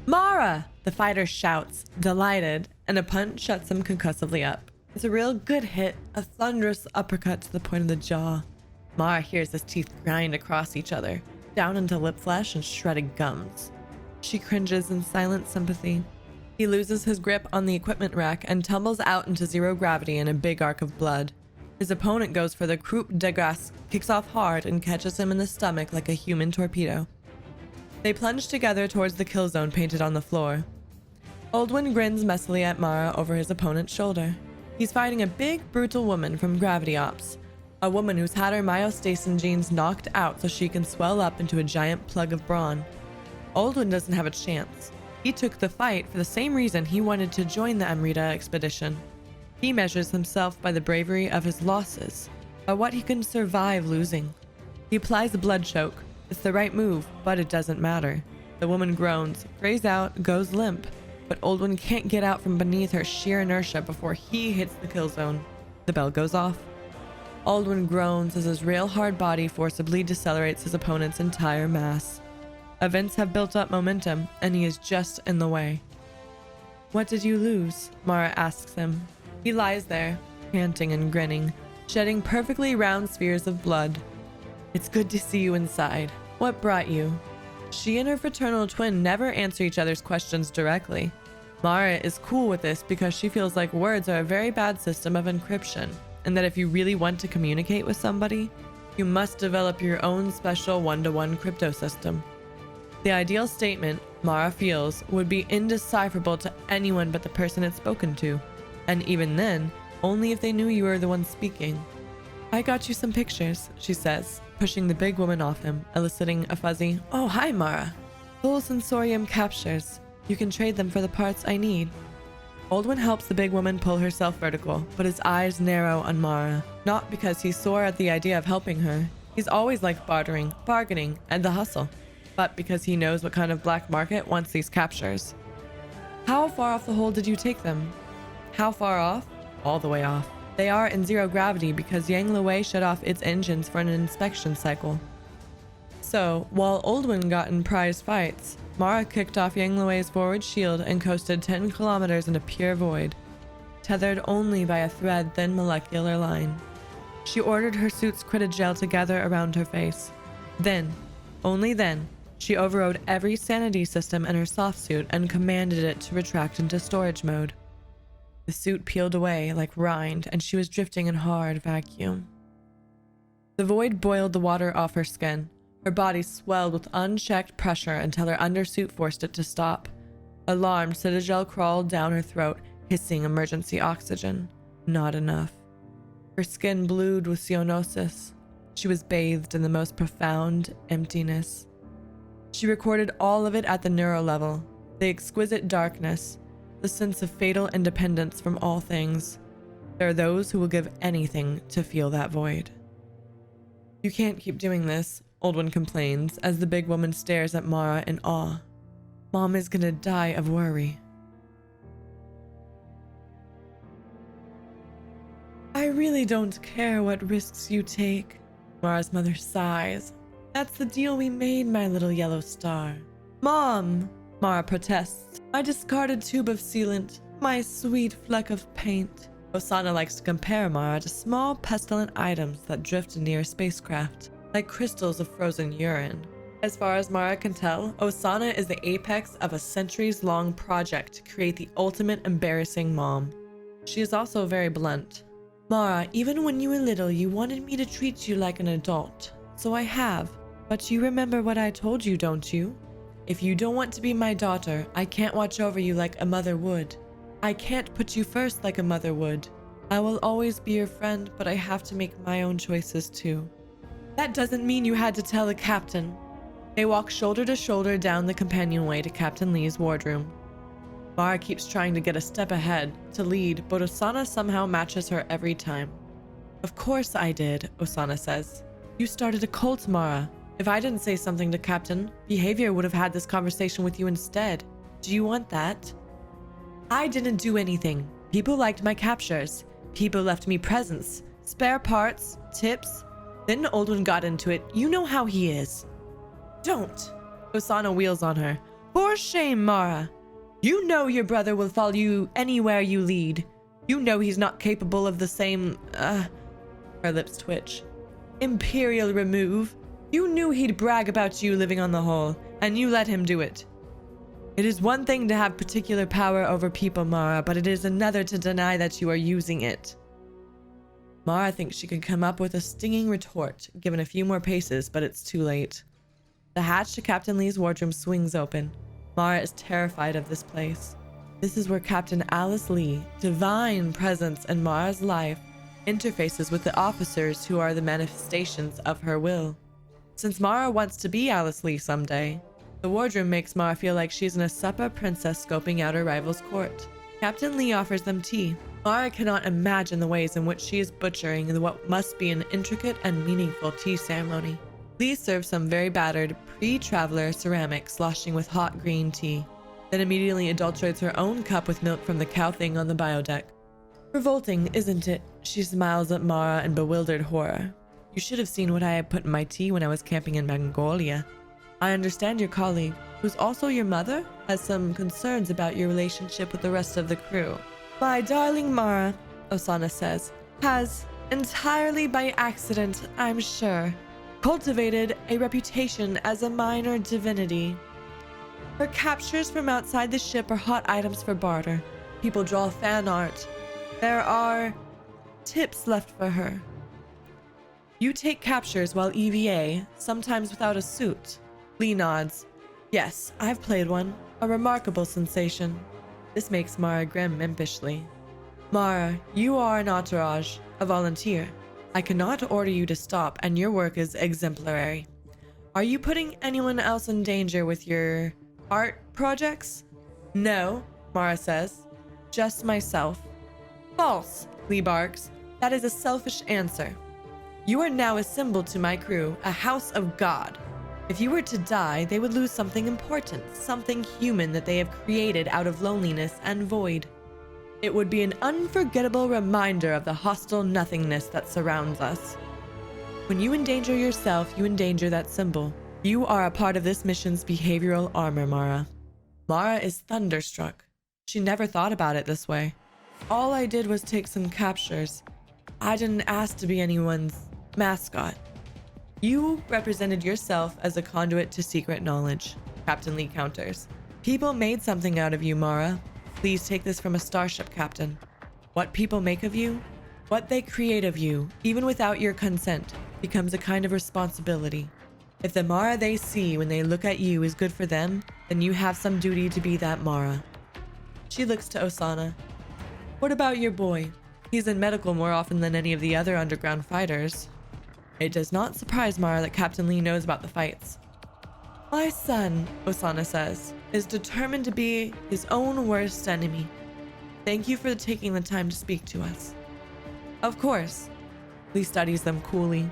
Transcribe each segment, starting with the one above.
Mara! The fighter shouts, delighted, and a punch shuts him concussively up. It's a real good hit, a thunderous uppercut to the point of the jaw. Mara hears his teeth grind across each other, down into lip flesh and shredded gums. She cringes in silent sympathy. He loses his grip on the equipment rack and tumbles out into zero gravity in a big arc of blood. His opponent goes for the coup de grace, kicks off hard, and catches him in the stomach like a human torpedo. They plunge together towards the kill zone painted on the floor. Oldwin grins messily at Mara over his opponent's shoulder. He's fighting a big, brutal woman from Gravity Ops. A woman who's had her myostasin genes knocked out so she can swell up into a giant plug of brawn. Oldwin doesn't have a chance. He took the fight for the same reason he wanted to join the Amrita expedition. He measures himself by the bravery of his losses, by what he can survive losing. He applies a blood choke. It's the right move, but it doesn't matter. The woman groans, grays out, goes limp, but Oldwin can't get out from beneath her sheer inertia before he hits the kill zone. The bell goes off. Oldwin groans as his rail-hard body forcibly decelerates his opponent's entire mass. Events have built up momentum, and he is just in the way. "What did you lose?" Mara asks him. He lies there, panting and grinning, shedding perfectly round spheres of blood. "It's good to see you inside. What brought you?" She and her fraternal twin never answer each other's questions directly. Mara is cool with this because she feels like words are a very bad system of encryption, and that if you really want to communicate with somebody, you must develop your own special one-to-one crypto system. The ideal statement, Mara feels, would be indecipherable to anyone but the person it's spoken to, and even then, only if they knew you were the one speaking. "I got you some pictures," she says, pushing the big woman off him, eliciting a fuzzy, "Oh, hi, Mara. Full sensorium captures. You can trade them for the parts I need." Oldwin helps the big woman pull herself vertical, but his eyes narrow on Mara, not because he's sore at the idea of helping her. He's always liked bartering, bargaining, and the hustle, but because he knows what kind of black market wants these captures. "How far off the hole did you take them?" "How far off?" "All the way off. They are in zero gravity because Yang Luwei shut off its engines for an inspection cycle." So, while Oldwin got in prize fights, Mara kicked off Yang Luwei's forward shield and coasted 10 kilometers into pure void, tethered only by a thread-thin molecular line. She ordered her suit's critogel to gather around her face. Then, only then, she overrode every sanity system in her soft suit and commanded it to retract into storage mode. The suit peeled away like rind, and she was drifting in hard vacuum. The void boiled the water off her skin. Her body swelled with unchecked pressure until her undersuit forced it to stop. Alarmed, Citagel crawled down her throat, hissing emergency oxygen. Not enough. Her skin blued with cyanosis. She was bathed in the most profound emptiness. She recorded all of it at the neural level, the exquisite darkness, the sense of fatal independence from all things. There are those who will give anything to feel that void. "You can't keep doing this," Oldwin complains as the big woman stares at Mara in awe. "Mom is gonna die of worry." "I really don't care what risks you take," Mara's mother sighs. "That's the deal we made, my little yellow star." "Mom!" Mara protests. "My discarded tube of sealant, my sweet fleck of paint." Osana likes to compare Mara to small pestilent items that drift near a spacecraft, like crystals of frozen urine. As far as Mara can tell, Osana is the apex of a centuries-long project to create the ultimate embarrassing mom. She is also very blunt. "Mara, even when you were little, you wanted me to treat you like an adult. So I have. But you remember what I told you, don't you? If you don't want to be my daughter, I can't watch over you like a mother would. I can't put you first like a mother would. I will always be your friend, but I have to make my own choices too." "That doesn't mean you had to tell the captain." They walk shoulder to shoulder down the companionway to Captain Lee's wardroom. Mara keeps trying to get a step ahead, to lead, but Osana somehow matches her every time. "Of course I did," Osana says. "You started a cult, Mara. If I didn't say something to Captain, Behavior would have had this conversation with you instead. Do you want that?" "I didn't do anything. People liked my captures. People left me presents, spare parts, tips. Then Oldwin got into it. You know how he is." "Don't!" Osana wheels on her. For shame, Mara. You know your brother will follow you anywhere you lead. You know he's not capable of the same, her lips twitch. Imperial remove. You knew he'd brag about you living on the Hall, and you let him do it. It is one thing to have particular power over people, Mara, but it is another to deny that you are using it. Mara thinks she could come up with a stinging retort, given a few more paces, but it's too late. The hatch to Captain Lee's wardroom swings open. Mara is terrified of this place. This is where Captain Alice Lee, divine presence in Mara's life, interfaces with the officers who are the manifestations of her will. Since Mara wants to be Alice Lee someday, the wardroom makes Mara feel like she's an Asuppa princess scoping out her rival's court. Captain Lee offers them tea. Mara cannot imagine the ways in which she is butchering what must be an intricate and meaningful tea ceremony. Lee serves some very battered, pre-traveler ceramic sloshing with hot green tea, then immediately adulterates her own cup with milk from the cow thing on the biodeck. Revolting, isn't it? She smiles at Mara in bewildered horror. You should have seen what I had put in my tea when I was camping in Mongolia. I understand your colleague, who's also your mother, has some concerns about your relationship with the rest of the crew. My darling Mara, Osana says, has, entirely by accident, I'm sure, cultivated a reputation as a minor divinity. Her captures from outside the ship are hot items for barter. People draw fan art. There are tips left for her. You take captures while EVA, sometimes without a suit. Lee nods. Yes, I've played one. A remarkable sensation. This makes Mara grin impishly. Mara, you are an entourage, a volunteer. I cannot order you to stop, and your work is exemplary. Are you putting anyone else in danger with your art projects? No, Mara says. Just myself. False, Lee barks. That is a selfish answer. You are now a symbol to my crew, a house of God. If you were to die, they would lose something important, something human that they have created out of loneliness and void. It would be an unforgettable reminder of the hostile nothingness that surrounds us. When you endanger yourself, you endanger that symbol. You are a part of this mission's behavioral armor, Mara. Mara is thunderstruck. She never thought about it this way. All I did was take some captures. I didn't ask to be anyone's mascot. You represented yourself as a conduit to secret knowledge, Captain Lee counters. People made something out of you, Mara. Please take this from a starship captain. What people make of you, what they create of you, even without your consent, becomes a kind of responsibility. If the Mara they see when they look at you is good for them, then you have some duty to be that Mara. She looks to Osana. What about your boy? He's in medical more often than any of the other underground fighters. It does not surprise Mara that Captain Lee knows about the fights. My son, Osana says, is determined to be his own worst enemy. Thank you for taking the time to speak to us. Of course. Lee studies them coolly.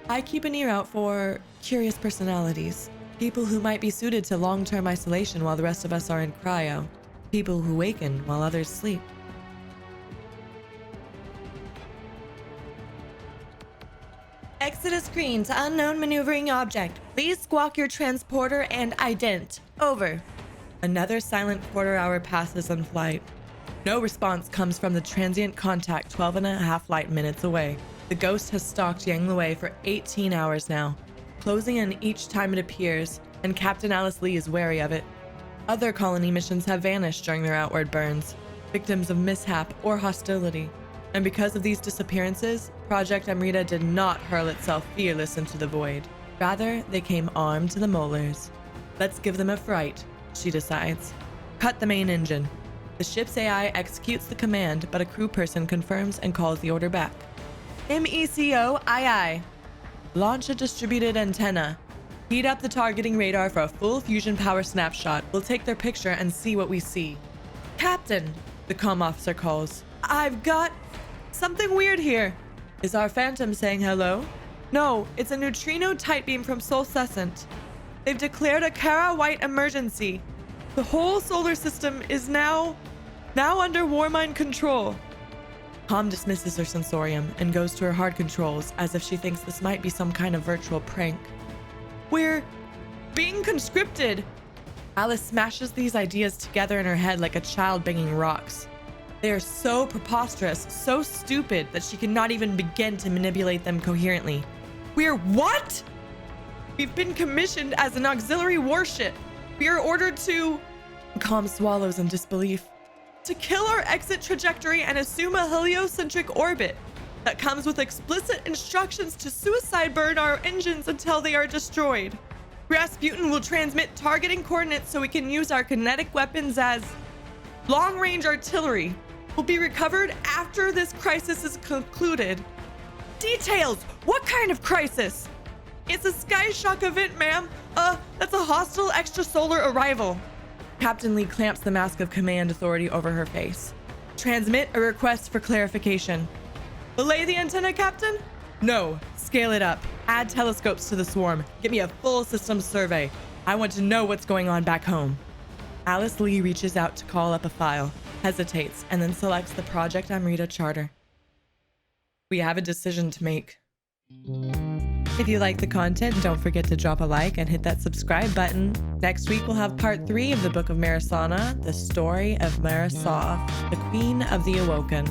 I keep an ear out for curious personalities. People who might be suited to long-term isolation while the rest of us are in cryo. People who waken while others sleep. Exit a screen to unknown maneuvering object. Please squawk your transporter and ident. Over. Another silent quarter-hour passes on flight. No response comes from the transient contact 12.5 light minutes away. The ghost has stalked Yang Luwei for 18 hours now, closing in each time it appears, and Captain Alice Lee is wary of it. Other colony missions have vanished during their outward burns, victims of mishap or hostility. And because of these disappearances, Project Amrita did not hurl itself fearless into the void. Rather, they came armed to the molars. Let's give them a fright, she decides. Cut the main engine. The ship's AI executes the command, but a crew person confirms and calls the order back. MECO, aye aye. Launch a distributed antenna. Heat up the targeting radar for a full fusion power snapshot. We'll take their picture and see what we see. Captain, the comm officer calls. I've got something weird here. Is our Phantom saying hello? No, it's a neutrino tight beam from Sol Cessant. They've declared a Kara White emergency. The whole solar system is now under Warmind control. Comm dismisses her sensorium and goes to her hard controls as if she thinks this might be some kind of virtual prank. We're being conscripted. Alice smashes these ideas together in her head like a child banging rocks. They are so preposterous, so stupid that she cannot even begin to manipulate them coherently. We're what? We've been commissioned as an auxiliary warship. We are ordered to... Calm swallows in disbelief. To kill our exit trajectory and assume a heliocentric orbit. That comes with explicit instructions to suicide burn our engines until they are destroyed. Rasputin will transmit targeting coordinates so we can use our kinetic weapons as long-range artillery. Will be recovered after this crisis is concluded. Details! What kind of crisis? It's a sky shock event, ma'am. That's a hostile extrasolar arrival. Captain Lee clamps the mask of command authority over her face. Transmit a request for clarification. Belay the antenna, Captain? No. Scale it up. Add telescopes to the swarm. Get me a full system survey. I want to know what's going on back home. Alice Lee reaches out to call up a file, hesitates, and then selects the Project Amrita charter. We have a decision to make. If you like the content, don't forget to drop a like and hit that subscribe button. Next week, we'll have part 3 of the Book of Marasana, the story of Marasov, the Queen of the Awoken.